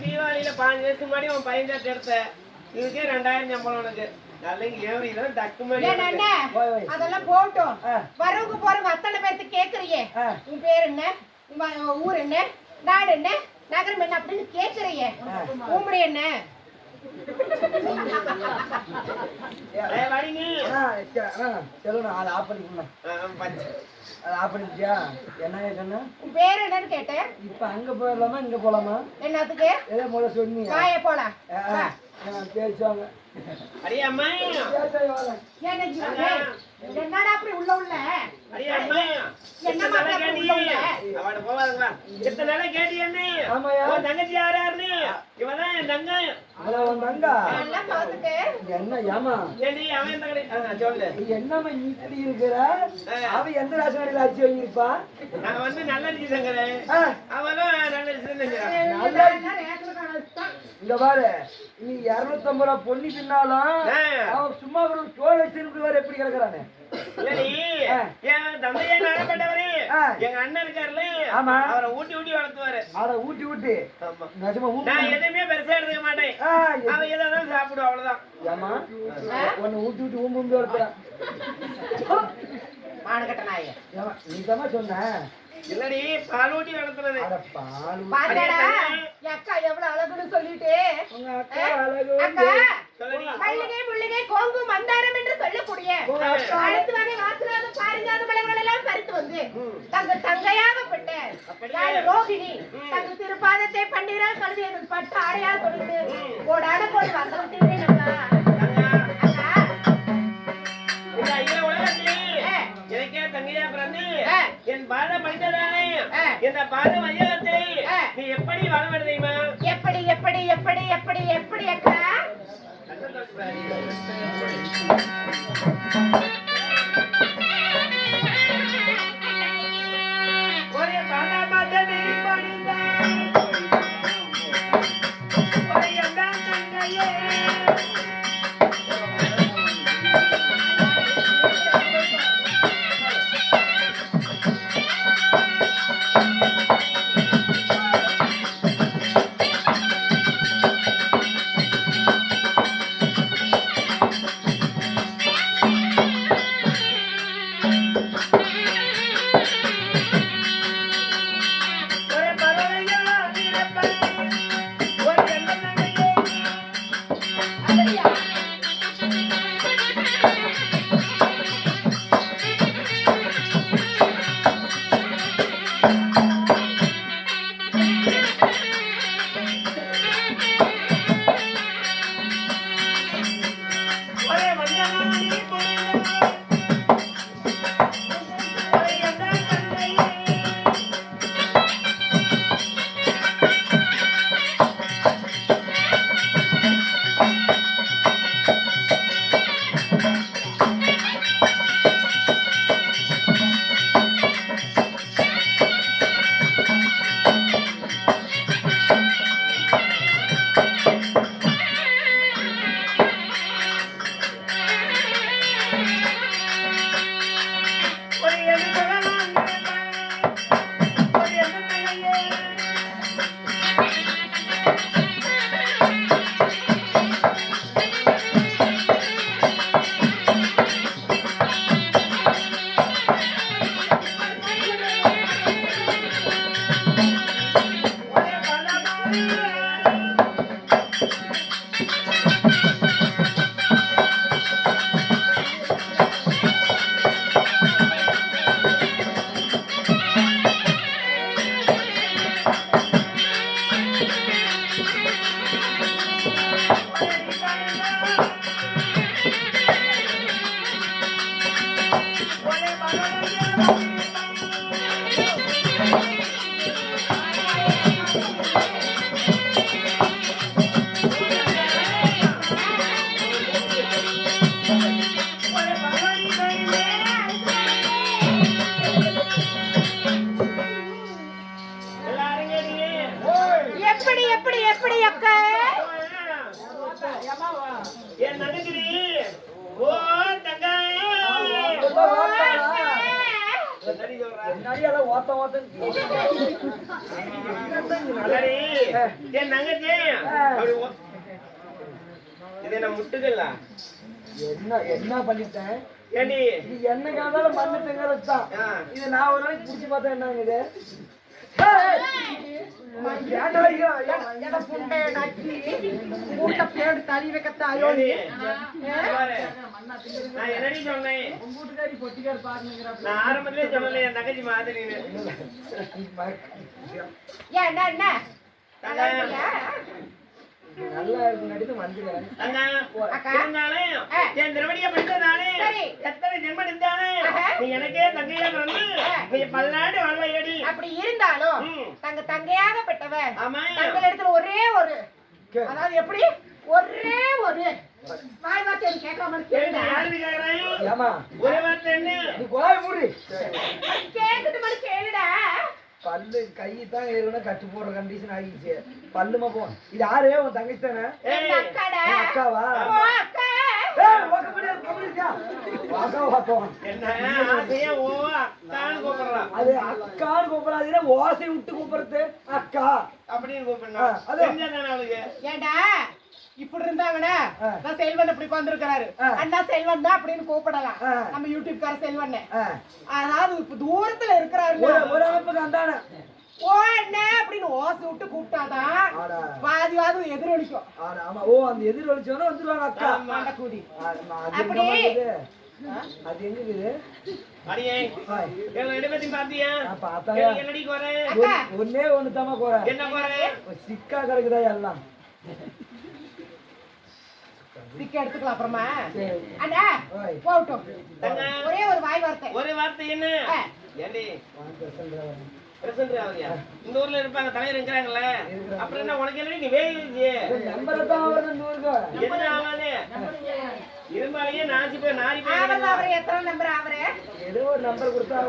தீபாவளியில 5 வருஷம் முன்னாடி உன் பையன் தான் எடுத்த இதுக்கே 2000 சம்பளம் உனக்கு. அதெல்லாம் போட்டோம். வரவுக்கு போறவங்க அத்தனை பேருக்கு கேக்குறியே உன் பேர் என்ன, ஊர் என்ன, நாடு என்ன, நகரம் என்ன அப்படின்னு கேக்குறியே உங்களுடைய என்ன பேர் என்னன்னு கேட்டேன். இப்ப அங்க போயிடலாமா இங்க போலாமா? என்னத்துக்கு ஏதோ முதல்ல சொன்னீங்க. வாய போலாம் பேசுவாங்க. என்னடா அப்படி உள்ள உள்ள தங்கச்சி யாராருன்னு இவதான் என் தங்க. என்னம்மா இப்படி இருக்கிற? அவ எந்த ரேஷன் கடையில அரிசி வாங்கியிருப்பா? நான் வந்து நல்ல அரிசி தங்குறேன், அவனும் நல்ல அரிசி தங்குறான். இங்க பாரு, நீ 250 ரூபா பொண்ணி தின்னாலும் அவன் சும்மா தோல் வச்சிருந்து எப்படி கிடக்குறானு. என் தந்தையே நாகப்பட்டவரு, எங்க அண்ணன் இருக்காருல்ல, அவரை ஊட்டி ஊட்டி வளர்த்துவாரு. அவரை ஊட்டி ஊட்டி நான் எதுவுமே பெருசா எடுத்துக்க மாட்டேன், அவன் எதாவது சாப்பிடுவோம் அவ்வளவுதான். ஏமா உன்னை ஊட்டி ஊட்டி ஊம்பு வளர்த்துறான். நீ தான் சொன்ன இல்லடி, பால் ஊட்டி வளர்த்துறது. அக்கா எவ்வளவு அழகுன்னு சொல்லிட்டு கோங்கு மந்தாரம் என்று சொல்லக்கூடிய அடுத்து வகை வாசனாத பாரிஜாத மலர்கள் எல்லாம் பறித்து வந்து தங்கள் தங்கையாகப்பட்ட ரோகிணி தங்கள் திருப்பாதத்தை பன்னீரால் கழுதியது பட்டு ஆடையால் கொடுத்து ஓடாட போய் வந்தவன் எனக்கே தங்கையா பிறந்து என் பாத படித்ததானே இந்த பாத மையத்தை நீ எப்படி வாழ தெரியுமா? எப்படி எப்படி எப்படி எப்படி எப்படி அக்கா ஒரே பாத மாதிரி படித்தான் ஒரே அந்த தங்கையே எப்படி எப்படி எப்படி அக்கா என் நகரி ஓ தங்க என் நகரி இது நான் முட்டுக்கல என்ன என்ன பண்ணிட்டேன் ஏண்டி இது என்னக்காக மண்ணுங்கிறது தான் இது நான் ஒரு நாளைக்கு புடிச்சு பார்த்தா என்னங்க இது நான் என்னடி சொன்னேன் நான் ஆரம்பத்திலே சொன்னல என் தங்கச்சி மாதிரி நல்லா நடித்து வந்துடுறேன் என் திரவடியை படித்ததானே எத்தனை ஜென்மம் இருந்தானே நீ எனக்கே தங்கையா பிறந்து நீ பல்லாண்டு வாழ்வையடி அப்படி இருந்தாலும் தங்க தங்கையாக பெற்றவ தங்கள் இடத்துல ஒரே ஒரு அதாவது எப்படி ஒரே ஒரு வாய் வார்த்தை கேட்காம ஒரே வார்த்தை என்ன கேட்கிட்டு மாதிரி கேளுடா பல்லு கை தான் ஏறுனா கட்டு போடுற கண்டிஷன் ஆகிடுச்சு பல்லுமா போ இது யாரு உன் தங்கச்சி தானே அக்காவா அது அக்கான்னு கூப்பிடாது ஓசை விட்டு கூப்பிடுறது அக்கா அப்படின்னு கூப்பிடணும் ஏண்டா இப்படி இருந்தாங்கன்னா செல்வன் இப்படி வந்திருக்கிறாரு அண்ணா செல்வன் தான் அப்படின்னு கூப்பிடலாம் நம்ம யூடியூப்கார செல்வன் அதாவது இப்ப தூரத்துல இருக்கிறாரு ஒரு அமைப்புக்கு அந்தானே ஓ என்ன அப்படின்னு ஓசை விட்டு கூப்பிட்டாதான் பாதிவாதும் எதிரொலிக்கும் ஆமா ஓ அந்த எதிரொலிச்சோன்னா வந்துருவாங்க அக்கா மாண்ட கூதி அப்படி அது எங்க இருக்குது ஒன்னே ஒண்ணு தாமா குறை சிக்கா கிடக்குதா எல்லாம் சிக்க எடுத்துக்கலாம் அப்புறமா அண்ணா போகட்டும் ஒரே ஒரு வாய் வார்த்தை ஒரே வார்த்தை என்ன இந்த ஊர்ல இருப்பாங்க தலைவர் இருக்கிறாங்கல்ல அப்புறம் என்ன உனக்கு என்ன நீ வேலையே இருமாலையே நாசி போய் நாரி போய் அவரை எத்தனை நம்பர் அவரே ஏதோ ஒரு நம்பர் கொடுத்தா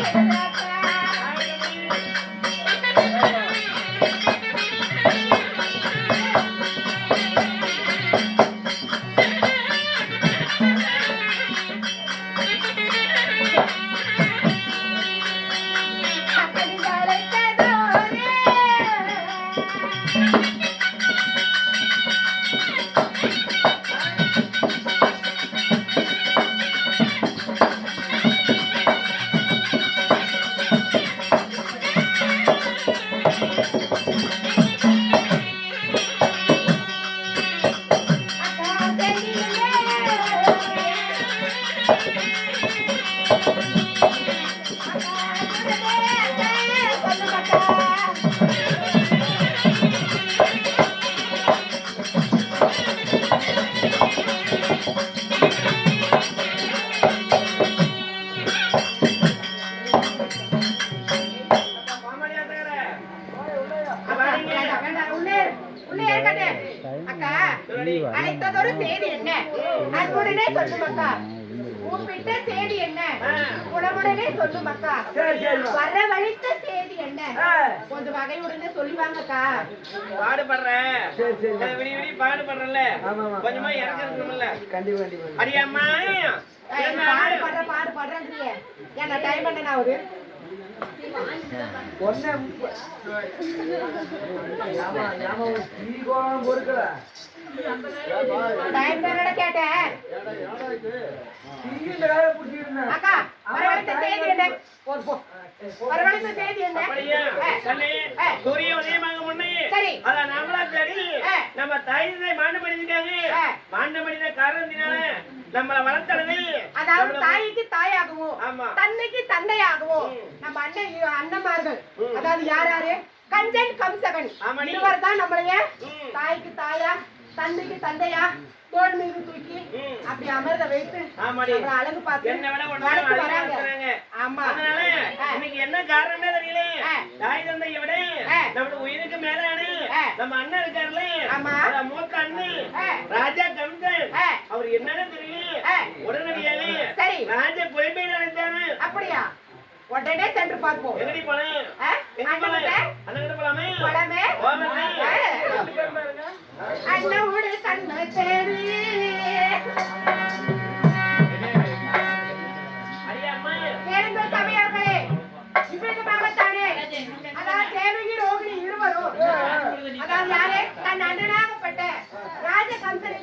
Yeah. அக்கா கூப்பிட்ட செய்தி என்ன உடனே சொல்லும் அக்கா சரி சரிம்மா வரவழைத்த செய்தி என்ன கொஞ்சம் வகையுடனே சொல்லுவாங்கக்கா பாடுபடுற சரி சரி விடி விடி பாடுபடுறல ஆமாமா கொஞ்சமா இறக்கணும்ல கண்டிப்பா கண்டிப்பா அடியம்மா பாடுறேன்றியே ஏன்னா டைம் என்ன ஆகுது ஒண்ணே பொறுக்கல டைம் தானடா கேட்டேன் அக்கா வரவழைத்த செய்தி என்ன வரவழைத்த செய்தி என்ன அப்படியா கண்ணே சூரிய உதயமாக முன்னே சரி அத நாமளா தேடி நம்ம தாயினை மாண்டு பண்ணிருக்காங்க மாண்டு பண்ணின காரணத்தினால நம்மள வளர்த்தது அதாவது தாய்க்கு தாயாகவும் ஆமா தன்னைக்கு தந்தையாகவும் நம்ம அண்ணன்மார்கள் அதாவது யார் யாரு கஞ்சன் கம்சகன் இருவர் தான் நம்மளைய தாய்க்கு தாயா தந்தைக்கு தந்தையா தோள் மீது தூக்கி அப்படி அமர்த வைத்து அழகு பார்த்து என்ன விட ஒண்ணு வராங்க ஆமா அதனால இன்னைக்கு என்ன காரணமே தெரியல தாய் தந்தையை விட நம்ம உயிருக்கு மேலான நம்ம அண்ணன் இருக்காருல்ல அந்த மூத்த அண்ணன் ராஜா கம்சன் அவர் என்னன்னு தெரியல உடனடியாவே சரி ராஜா பொய்மை நினைச்சாரு அப்படியா உடனே சென்று பார்ப்போம் எங்கடி போனேன் அண்ணன் போலாமே போலாமே அண்ணோடு கண்ணு தேடி கேளுங்க சபையார்களே இவ்விதமாகத்தானே அதாவது தேவகி ரோகிணி இருவரும் அதாவது யாரே தன் அண்ணனாகப்பட்ட ராஜகம்சனை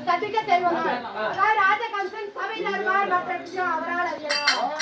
சந்திக்க செல்வாங்க அதாவது ராஜகம்சன் சபை தருவார் மற்ற விஷயம் அவரால் அறியலாம்